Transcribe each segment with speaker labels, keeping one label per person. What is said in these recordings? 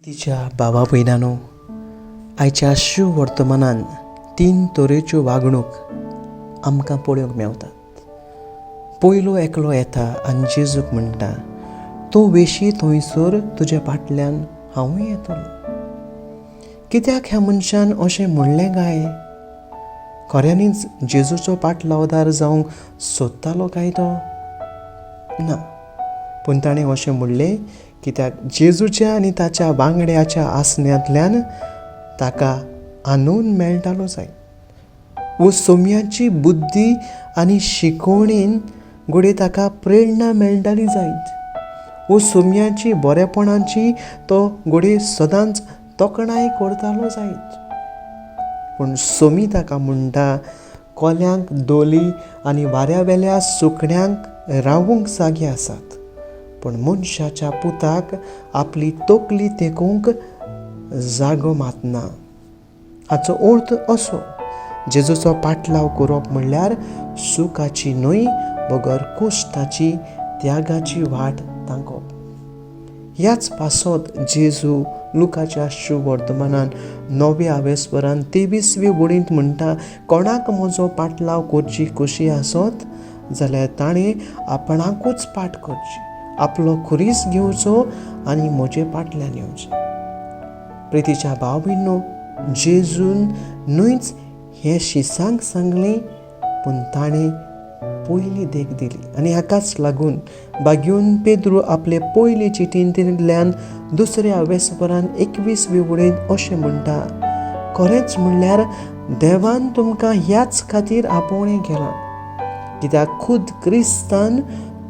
Speaker 1: तिच्या भावा भयणांनो, आयच्या शू वर्तमानान 3 तरेच्यो वागणूक आमकां पळोवंक मेवतात. पयलो एकलो येता आनी जेजूक म्हणटा, तूं वेशी थंयसर तुज्या फाटल्यान हांवूय येतलो. कित्याक ह्या मनशान अशें म्हणलें काय? खऱ्यांनीच जेजूचो पाटलावदार जावंक सोदतालो काय तो? ना, पूण ताणें अशें म्हणलें कित्याक जेजूच्या आनी ताच्या वांगड्याच्या आसण्यांतल्यान ताका आनंद मेळटालो जाय. वो सोम्याची बुद्धी आनी शिकवणेन घोडे ताका प्रेरणा मेळटाली जायत. वो सोम्याची बरेपणाची तो घोडे सदांच तोखणाय करतालो जायत. पूण सोमी ताका म्हणटा, कोल्यांक दोली आनी वाऱ्यावेल्या सुकण्यांक रावूंक जागे आसात, पूण मनशाच्या पुताक आपली तकली तेंकूंक जागो मात ना. हाचो अर्थ असो, जेजूचो पाटलाव करप म्हणल्यार सुखाची न्हय, बगर कोश्टाची, त्यागाची वाट तांकोवप. ह्याच पासत जेजू लुकाच्या शुवर्तमानान 9 23 वडींत म्हणटा, कोणाक म्हजो पाटलाव करची कशी आसत जाल्यार ताणें आपणाकूच पाट करची, आपलो खुरीस घेवचो आनी म्हजे फाटल्यान येवचें. प्रितीच्या भाव भयणो, जेजून न्हयच हें शिसांक सांगलें, पूण ताणें पयली देख दिली. आनी हाकाच लागून बागेवन पेद्रू आपले पयले चिटींतल्यान 2 21 वडींत अशें म्हणटा, खरेंच म्हणल्यार देवान तुमकां ह्याच खातीर आपोवणें केलां, कित्याक खुद क्रिस्तान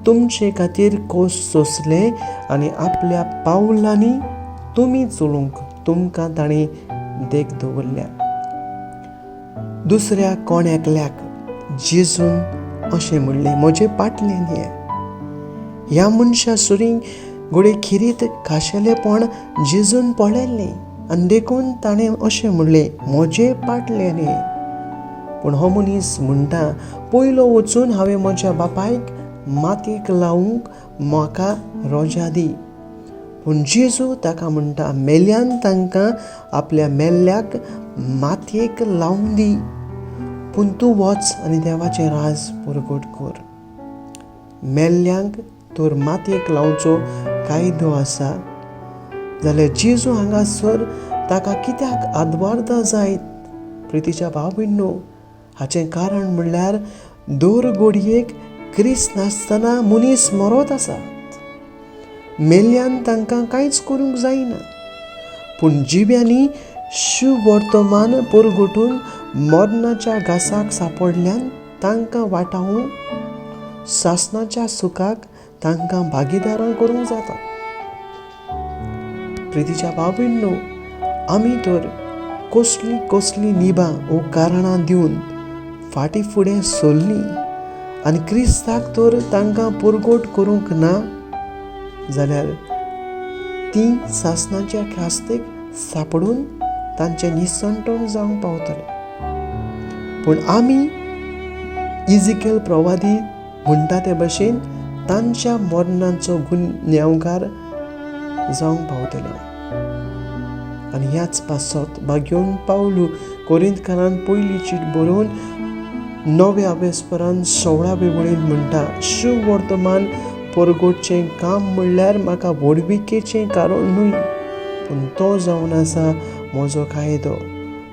Speaker 1: तुमचे खातीर कोस सोंसले आनी आपल्या पावलांनी तुमी चलूंक तुमकां ताणें देख दवरल्या. दुसऱ्या कोण एकल्याक जेजून अशें म्हणलें, म्हजे फाटल्यान ये. ह्या मनशा सुरीं घोडे खिरीत खाशेलेपण जेजून पळयल्लें आनी देखून ताणें अशें म्हणलें, म्हजे फाटल्यान ये. पूण हो मनीस म्हणटा, पयलो वचून हांवें म्हज्या बापायक मातयेक लावूंक म्हाका रोजा दी. पूण जेजू ताका म्हणटा, मेल्यान तांकां आपल्या मेल्ल्याक मातयेक लावूंक दी, पूण तूं वच आनी देवाचें राज परगट कर. मेल्ल्यांक तर मातयेक लावचो कायदो आसा, जाल्यार जेजू हांगासर ताका कित्याक आदवारता जायत? प्रितीच्या भाव भयणो, हाचें कारण म्हणल्यार दर घडयेक क्रिस्त नासतना मनीस मरत आसात. मेल्ल्यान तांकां कांयच करूंक जायना, पूण जिव्यांनी शुवर्तमान परगटून मरणाच्या घासाक सांपडल्यान तांकां वाटावूंक सासणाच्या सुखाक तांकां भागीदारां करूंक जाता. प्रितीच्या भाव भयणो, आमी तर कसली निबां वो कारणां दिवन फाटीं फुडें सरलीं आनी क्रिस्ताक तर तांकां परगट करूंक ना जाल्यार तीं सासणाच्या ख्यास्तेक सांपडून तांचें निसंतण जावंक पावतलें. पूण आमी इजिकेल प्रवादी म्हणटा ते भशेन तांच्या मरणाचो गुन्यांवकार जावंक पावतलो. आनी ह्याच पासत बागेवन पावलू कोरिंथकारान पयली चीट बरोवन 9 वडींत म्हणटा, शुवर्तमान परगटचें काम म्हणल्यार म्हाका व्हडविकेचें कारण न्हय, पूण तो जावन आसा म्हजो कायदो.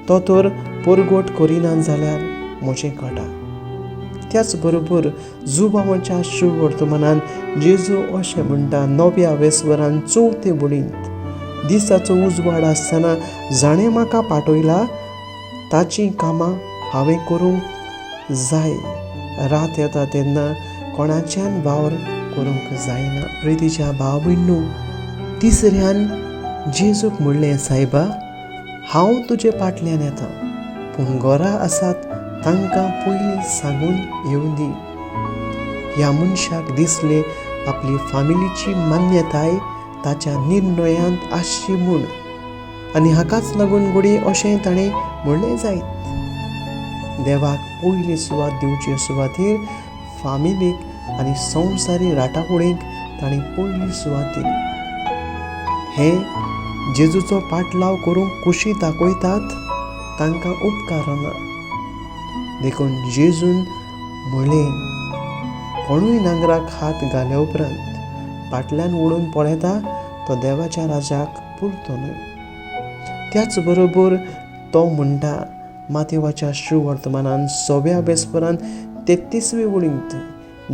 Speaker 1: तो तर परगट करिना जाल्यार म्हजें कटा. त्याच बरोबर जुबावाच्या शुवर्तमानान जेजू अशें म्हणटा 9 वडींत, दिसाचो उजवाड आसतना जाणें म्हाका पाठयला ताचीं कामां हांवें करूंक जाय. रात येता तेन्ना कोणाच्यान वावर करूंक जायना. प्रितीच्या भाव भयणो, तिसऱ्यान जेजूक म्हणलें, सायबा, हांव तुजे फाटल्यान येतां, पूण घरा आसात तांकां पयलीं सांगून येवं दी. ह्या मनशाक दिसलें आपली फामिलीची मान्यताय ताच्या निर्णयांत आसची म्हूण, आनी हाकाच लागून घोडी अशें ताणें म्हणलें जायत. देवाक पयली सुवात दिवचे सुवातेर फामिलीक आनी संवसारी राटाकुडींक ताणें पयली सुवात दिली. हें जेजूचो पाटलाव करूंक कुशी दाखयतात तांकां उपकार ना. देखून जेजून म्हळें, कोणूय नांगराक हात घाले उपरांत फाटल्यान वळून पळयता तो देवाच्या राजाक पुरतो न्हय. त्याच बरोबर तो म्हणटा माथेवाच्या सुवर्तमानान 6व्या बेसपरान 33वी वळींत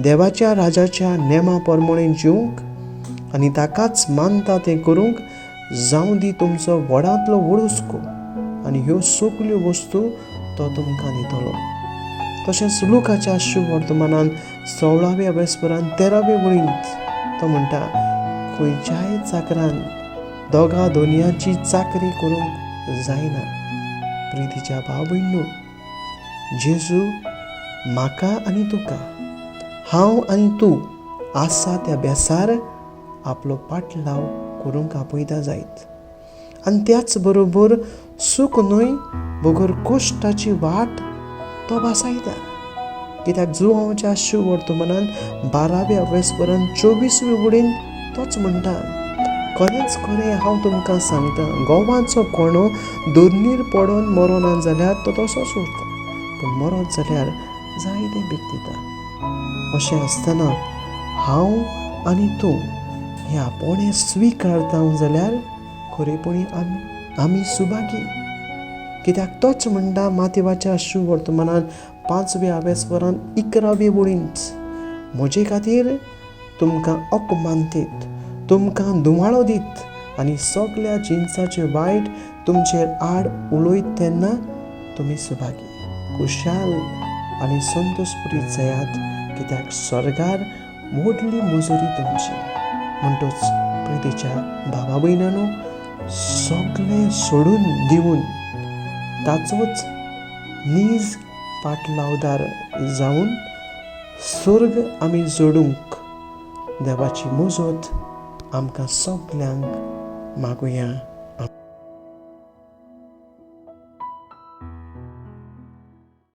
Speaker 1: देवाच्या राजाच्या नेमा प्रमाणें जिवंक आनी ताकाच मानता तें करूंक जावं दी तुमचो व्हडांतलो व्हड हुस्को आनी ह्यो सगल्यो वस्तू तो तुमकां दितलो. तशेंच लुकाच्या सुवर्तमानान 16व्या बेसपरान 13वे वळींत तो म्हणटा, खंयच्याय चाकरान दोगा दोनयाची चाकरी करूंक जायना. प्रितीच्या भाव भयणो, जेजू म्हाका आनी तुका, हांव आनी तूं आसा त्या बेसार आपलो पाटलाव करूंक आपयता जायत. आनी त्याच बरोबर सूख न्हय बगर कोश्टाची वाट तो भासायता. कित्याक जुआंवच्या सुवर्तमानान 12व्या बेसपरान 24वी वळीन तोच म्हणटा, खरेंच खरें हांव तुमकां सांगता, गोवाचो कोणो दोरनीर पडोन मरो ना जाल्यार तो तसोच उरता, पूण मरत जाल्यार जायते भीक दिता. अशें आसतना हांव आनी तूं हें आपोणें स्विकारता जाल्यार खरेपणी आमी सुभागी. कित्याक तोच म्हणटा माथेवाच्या सुवर्तमानान 5व्या बेसपरान 11वी वळींत, म्हजे खातीर तुमकां अपमानतीत, तुमकां दुमाळो दीत आनी सगल्या जिन्साचे वायट तुमचेर आड उलयत तेन्ना तुमी सुभागी, खुशाल आनी संतोषपुरीत जायात, कित्याक स्वर्गार व्हडली मजुरी तुमची. म्हणटूच प्रितीच्या भावा भयणांनो, सगळें सोडून दिवन ताचोच नीज पाटलावदार जावन स्वर्ग आमी जोडूंक देवाची मजत आमकां सगल्यांक मागुया.